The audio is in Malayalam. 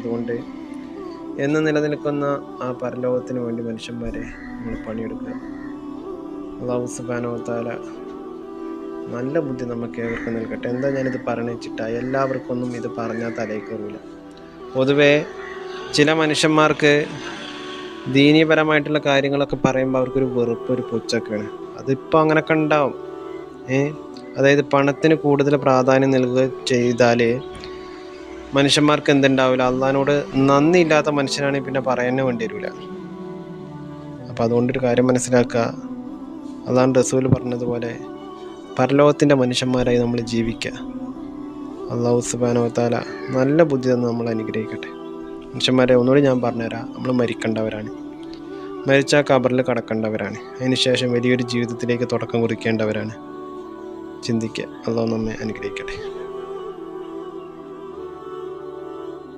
അതുകൊണ്ട് എന്ന് നിലനിൽക്കുന്ന ആ പരലോകത്തിന് വേണ്ടി മനുഷ്യന്മാരെ നമ്മൾ പണിയെടുക്കുക. അല്ലാഹു സുബ്ഹാനഹു വ തആല നല്ല ബുദ്ധി നമുക്ക് ഏവർക്കും നൽകട്ടെ. എന്താ ഞാനിത് പറഞ്ഞു വെച്ചിട്ടാ, എല്ലാവർക്കൊന്നും ഇത് പറഞ്ഞാൽ തലയിൽ കയറൂല. പൊതുവേ ചില മനുഷ്യന്മാർക്ക് ദീനീപരമായിട്ടുള്ള കാര്യങ്ങളൊക്കെ പറയുമ്പോൾ അവർക്കൊരു വെറുപ്പ്, ഒരു പുച്ഛമൊക്കെയാണ്. അതിപ്പോൾ അങ്ങനെയൊക്കെ ഉണ്ടാവും. അതായത് പണത്തിന് കൂടുതൽ പ്രാധാന്യം നൽകുക ചെയ്താൽ മനുഷ്യന്മാർക്ക് എന്തുണ്ടാവില്ല, അള്ളാഹിനോട് നന്ദി ഇല്ലാത്ത മനുഷ്യനാണെങ്കിൽ പിന്നെ പറയാനേ വേണ്ടി വരില്ല. അപ്പം അതുകൊണ്ടൊരു കാര്യം മനസ്സിലാക്കുക, അള്ളാഹു റസൂൽ പറഞ്ഞതുപോലെ പരലോകത്തിൻ്റെ മനുഷ്യന്മാരായി നമ്മൾ ജീവിക്കുക. അല്ലാഹു സുബ്ഹാനഹു വ തആല നല്ല ബുദ്ധി തന്ന് നമ്മൾ അനുഗ്രഹിക്കട്ടെ. മനുഷ്യന്മാരെ ഒന്നുകൂടി ഞാൻ പറഞ്ഞുതരാം, നമ്മൾ മരിക്കേണ്ടവരാണ്. മരിച്ചാൽ ഖബറിൽ കടക്കേണ്ടവരാണ്. അതിനുശേഷം വലിയൊരു ജീവിതത്തിലേക്ക് തുടക്കം കുറിക്കേണ്ടവരാണ്. ചിന്തിക്കുക. അല്ലാഹു നമ്മെ അനുഗ്രഹിക്കട്ടെ.